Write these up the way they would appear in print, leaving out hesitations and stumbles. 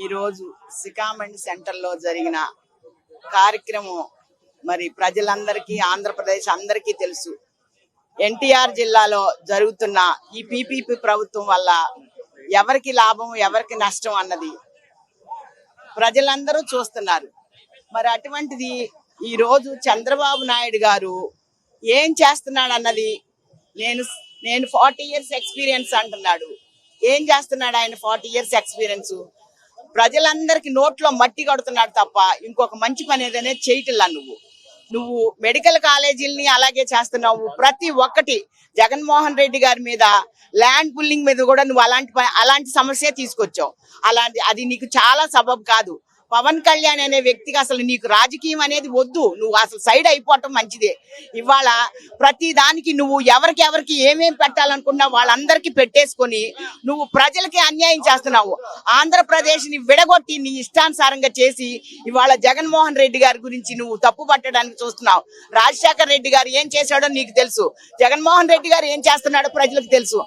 ఈరోజు సికామండి సెంటర్లో జరిగిన కార్యక్రమం మరి ప్రజలందరికీ ఆంధ్రప్రదేశ్ అందరికీ తెలుసు. ఎన్టీఆర్ జిల్లాలో జరుగుతున్న ఈ పీపీపీ ప్రభుత్వం వల్ల ఎవరికి లాభం ఎవరికి నష్టం అన్నది ప్రజలందరూ చూస్తున్నారు. మరి అటువంటిది ఈరోజు చంద్రబాబు నాయుడు గారు ఏం చేస్తున్నాడు అన్నది నేను 40 years ఎక్స్పీరియన్స్ అంటున్నాడు. ఏం చేస్తున్నాడు ఆయన 40 years ఎక్స్పీరియన్స్? ప్రజలందరికి నోట్లో మట్టి కడుతున్నాడు తప్ప ఇంకొక మంచి పని ఏదైనా చేయట్లా. నువ్వు మెడికల్ కాలేజీలని అలాగే చేస్తున్నావు. ప్రతి ఒక్కటి జగన్మోహన్ రెడ్డి గారి మీద ల్యాండ్ పుల్లింగ్ మీద కూడా నువ్వు అలాంటి సమస్య తీసుకొచ్చావు. అది నీకు చాలా సబబు కాదు. పవన్ కళ్యాణ్ అనే వ్యక్తికి అసలు నీకు రాజకీయం అనేది వద్దు. నువ్వు అసలు సైడ్ అయిపోవటం మంచిదే. ఇవాళ ప్రతి దానికి నువ్వు ఎవరికి ఏమేం పెట్టాలనుకున్నా వాళ్ళందరికీ పెట్టేసుకొని నువ్వు ప్రజలకి అన్యాయం చేస్తున్నావు. ఆంధ్రప్రదేశ్ ని విడగొట్టి నీ ఇష్టానుసారంగా చేసి ఇవాళ జగన్మోహన్ రెడ్డి గారి గురించి నువ్వు తప్పు పట్టడానికి చూస్తున్నావు. రాజశేఖర్ రెడ్డి గారు ఏం చేశాడో నీకు తెలుసు. జగన్మోహన్ రెడ్డి గారు ఏం చేస్తున్నాడో ప్రజలకు తెలుసు.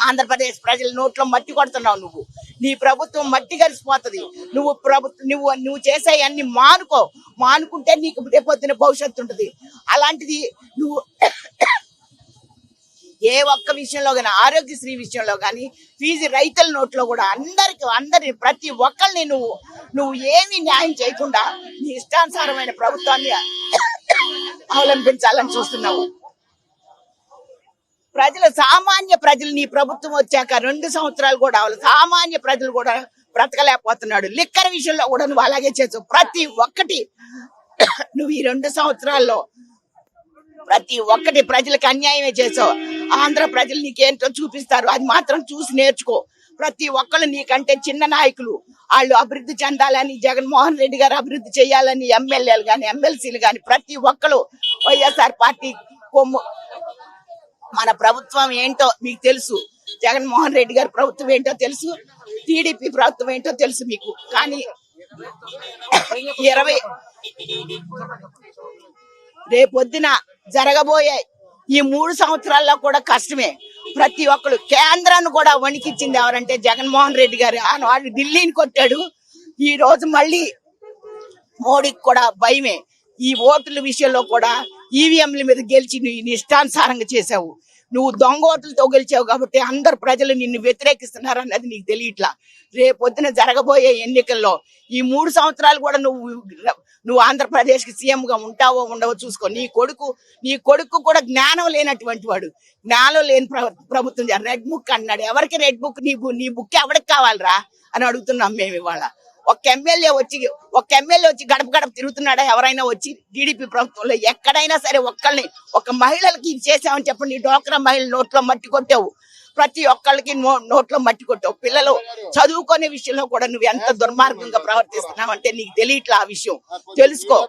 ఆంధ్రప్రదేశ్ ప్రజల నోట్లో మట్టి కొడుతున్నావు. నీ ప్రభుత్వం మట్టి గరిసిపోతుంది. నువ్వు చేసే అన్ని మానుకుంటే నీకు రేపొద్దున భవిష్యత్తు ఉంటుంది. అలాంటిది నువ్వు ఏ ఒక్క విషయంలో కానీ, ఆరోగ్యశ్రీ విషయంలో కానీ, ఫీజు రైతుల నోట్లో కూడా అందరి ప్రతి ఒక్కరిని నువ్వు ఏమీ న్యాయం చేయకుండా నీ ఇష్టానుసారమైన ప్రభుత్వాన్ని అవలంబించాలని చూస్తున్నావు. సామాన్య ప్రజలు నీ ప్రభుత్వం వచ్చాక 2 సంవత్సరాలు కూడా సామాన్య ప్రజలు కూడా బ్రతకలేకపోతున్నాడు. లిక్కర్ విషయంలో కూడా నువ్వు అలాగే చేసావు. ప్రతి ఒక్కటి నువ్వు ఈ 2 సంవత్సరాల్లో ప్రతి ఒక్కటి ప్రజలకు అన్యాయమే చేసావు. ఆంధ్ర ప్రజలు నీకేంటో చూపిస్తారు, అది మాత్రం చూసి నేర్చుకో. ప్రతి ఒక్కరు నీకంటే చిన్న నాయకులు వాళ్ళు అభివృద్ధి చెందాలని, జగన్మోహన్ రెడ్డి గారు అభివృద్ధి చేయాలని ఎమ్మెల్యేలు కానీ ఎమ్మెల్సీలు కానీ ప్రతి ఒక్కరు వైఎస్ఆర్ పార్టీ కొమ్ము. మన ప్రభుత్వం ఏంటో మీకు తెలుసు. జగన్మోహన్ రెడ్డి గారి ప్రభుత్వం ఏంటో తెలుసు. టీడీపీ ప్రభుత్వం ఏంటో తెలుసు మీకు. కానీ రేపొద్దున జరగబోయే ఈ 3 సంవత్సరాల్లో కూడా కష్టమే. ప్రతి ఒక్కరు కేంద్రాన్ని కూడా వణికిచ్చింది ఎవరంటే జగన్మోహన్ రెడ్డి గారు. ఆనాడు ఢిల్లీని కొట్టాడు. ఈ రోజు మళ్ళీ మోడీకి కూడా భయమే. ఈ ఓట్ల విషయంలో కూడా ఈవీఎంల మీద గెలిచి నువ్వు ఇష్టానుసారంగా చేసావు. నువ్వు దొంగ ఓట్లతో గెలిచావు కాబట్టి అందరు ప్రజలు నిన్ను వ్యతిరేకిస్తున్నారు అన్నది నీకు తెలియట్లా. రేపొద్దున జరగబోయే ఎన్నికల్లో ఈ 3 సంవత్సరాలు కూడా నువ్వు ఆంధ్రప్రదేశ్ కి సీఎం గా ఉంటావో ఉండవో చూసుకో. నీ కొడుకు కూడా జ్ఞానం లేనటువంటి వాడు. జ్ఞానం లేని ప్రభుత్వం. రెడ్ బుక్ అన్నాడు. ఎవరికి రెడ్ బుక్? నీ బుక్ ఎవరికి కావాలరా అని అడుగుతున్నాం మేము ఇవాళ. ఒక ఎమ్మెల్యే వచ్చి గడప గడప తిరుగుతున్నాడా? ఎవరైనా వచ్చి టీడీపీ ప్రభుత్వంలో ఎక్కడైనా సరే ఒక మహిళలకి ఇది చేసామని చెప్పండి. డోక్రా మహిళల నోట్లో మట్టి కొట్టావు. ప్రతి ఒక్కళ్ళకి నోట్లో మట్టి కొట్టావు. పిల్లలు చదువుకునే విషయంలో కూడా నువ్వు ఎంత దుర్మార్గంగా ప్రవర్తిస్తున్నావు అంటే నీకు తెలియట్లా. ఆ విషయం తెలుసుకో.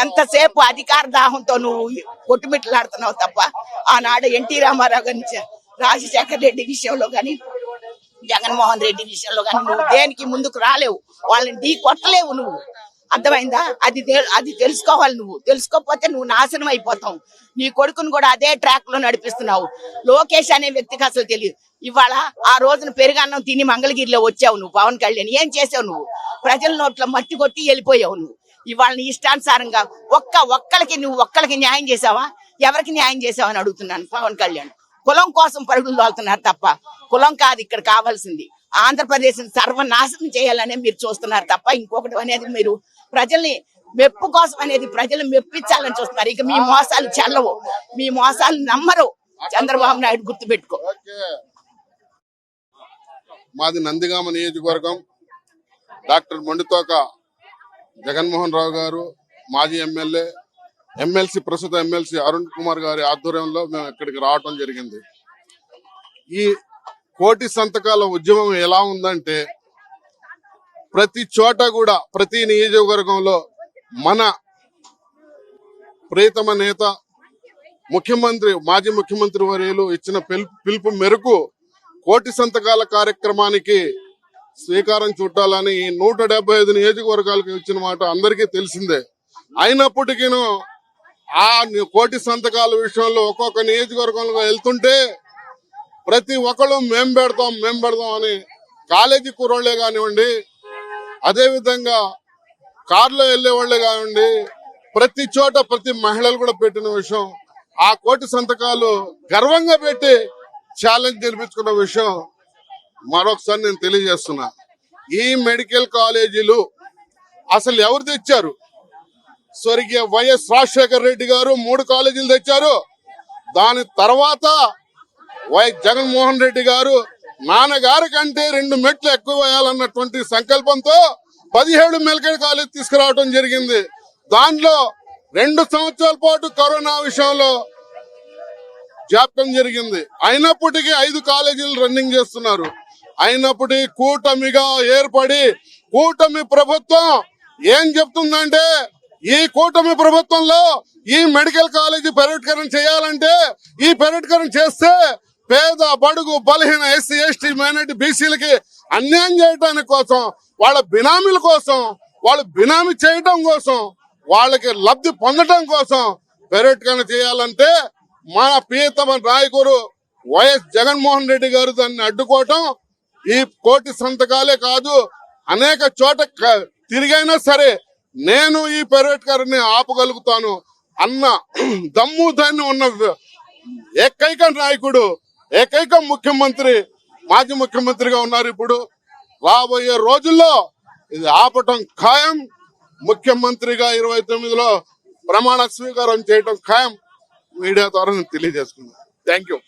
ఎంతసేపు అధికార దాహంతో నువ్వు కొట్టుమిట్లాడుతున్నావు తప్ప ఆనాడు ఎన్టీ రామారావు గారి, రాజశేఖర్ రెడ్డి విషయంలో కానీ, జగన్మోహన్ రెడ్డి విషయంలో కానీ నువ్వు దేనికి ముందుకు రాలేవు. వాళ్ళని ఢీ కొట్టలేవు. నువ్వు అర్థమైందా? అది తెలుసుకోవాలి. నువ్వు తెలుసుకోకపోతే నువ్వు నాశనం అయిపోతావు. నీ కొడుకును కూడా అదే ట్రాక్ లో నడిపిస్తున్నావు. లోకేష్ అనే వ్యక్తికి అసలు తెలియదు. ఇవాళ ఆ రోజున పెరుగన్నం తిని మంగళగిరిలో వచ్చావు నువ్వు. పవన్ కళ్యాణ్ ఏం చేసావు? నువ్వు ప్రజల నోట్లో మట్టి కొట్టి వెళ్ళిపోయావు. నువ్వు ఇవాళ నీ ఇష్టానుసారంగా ఒక్కరికి న్యాయం చేసావా? ఎవరికి న్యాయం చేసావని అడుగుతున్నాను. పవన్ కళ్యాణ్ కులం కోసం పరుగులు తోలుతున్నారు తప్ప కులం కాదు ఇక్కడ కావాల్సింది. ఆంధ్రప్రదేశ్ సర్వనాశనం చేయాలనే మీరు చూస్తున్నారు తప్ప ఇంకొకటి అనేది మీరు ప్రజల్ని మెప్పు కోసం అనేది ప్రజలు మెప్పించాలని చూస్తున్నారు. ఇక మీ మోసాలు చెల్లవు. మీ మోసాలు నమ్మరు. చంద్రబాబు నాయుడు గుర్తుపెట్టుకో. మాది నందిగామ నియోజకవర్గం. డాక్టర్ మొండితోక జగన్మోహన్ రావు గారు మాజీ ఎమ్మెల్సీ ప్రస్తుత ఎమ్మెల్సీ అరుణ్ కుమార్ గారి ఆధ్వర్యంలో మేము ఇక్కడికి రావటం జరిగింది. ఈ 1,00,00,000 సంతకాల ఉద్యమం ఎలా ఉందంటే ప్రతి చోట కూడా ప్రతి నియోజకవర్గంలో మన ప్రియతమ నేత మాజీ ముఖ్యమంత్రి వర్యులు ఇచ్చిన పిలుపు మేరకు 1,00,00,000 సంతకాల కార్యక్రమానికి శ్రీకారం చుట్టాలని 175 నియోజకవర్గాలకు ఇచ్చిన మాట అందరికీ తెలిసిందే. అయినప్పటికీ ఆ 1,00,00,000 సంతకాల విషయంలో ఒక్కొక్క నియోజకవర్గంలో వెళ్తుంటే ప్రతి ఒక్కళ్ళు మేం పెడతాం అని కాలేజీ కుర్రోళ్లే కానివ్వండి, అదే విధంగా కార్లో వెళ్లే వాళ్ళే కానివ్వండి, ప్రతి చోట ప్రతి మహిళలు కూడా పెట్టిన విషయం. ఆ 1,00,000 సంతకాలు గర్వంగా పెట్టి ఛాలెంజ్ జరిపించుకున్న విషయం మరొకసారి నేను తెలియజేస్తున్నా. ఈ మెడికల్ కాలేజీలు అసలు ఎవరు తెచ్చారు? స్వర్గీయ వైఎస్ రాజశేఖర రెడ్డి గారు 3 కాలేజీలు తెచ్చారు. దాని తర్వాత జగన్మోహన్ రెడ్డి గారు నాన్నగారి కంటే 2 మెట్లు ఎక్కువ వేయాలన్నటువంటి సంకల్పంతో 17 మెడికల్ కాలేజ్ తీసుకురావడం జరిగింది. దానిలో 2 సంవత్సరాల పాటు కరోనా విషయంలో జాప్యం జరిగింది. అయినప్పటికీ 5 కాలేజీలు రన్నింగ్ చేస్తున్నారు. అయినప్పటికీ కూటమిగా ఏర్పడి కూటమి ప్రభుత్వం ఏం చెప్తుందంటే, ఈ కూటమి ప్రభుత్వంలో ఈ మెడికల్ కాలేజీ ప్రైవేటీకరణ చేయాలంటే, ఈ ప్రైవేటీకరణ చేస్తే పేద బడుగు బలహీన ఎస్సీ ఎస్టీ మైనారిటీ బీసీలకి అన్యాయం చేయడానికి కోసం, వాళ్ళ బినామీల కోసం, వాళ్ళు బినామీ చేయడం కోసం, వాళ్ళకి లబ్ధి పొందడం కోసం ప్రైవేటీకరణ చేయాలంటే మన ప్రియతమ నాయకుడు వైఎస్ జగన్మోహన్ రెడ్డి గారు దాన్ని అడ్డుకోవటం, ఈ 1,00,000 సంతకాలే కాదు అనేక చోట తిరిగైనా సరే నేను ఈ ప్రైవేటీకరణని ఆపగలుగుతాను అన్న దమ్ము దాన్ని ఉన్న ఏకైక నాయకుడు, ఏకైక ముఖ్యమంత్రి, మాజీ ముఖ్యమంత్రిగా ఉన్నారు. ఇప్పుడు రాబోయే రోజుల్లో ఇది ఆపటం ఖాయం. ముఖ్యమంత్రిగా 29లో ప్రమాణ స్వీకారం చేయటం ఖాయం. మీడియా ద్వారా నేను తెలియజేసుకున్నాను. Thank you.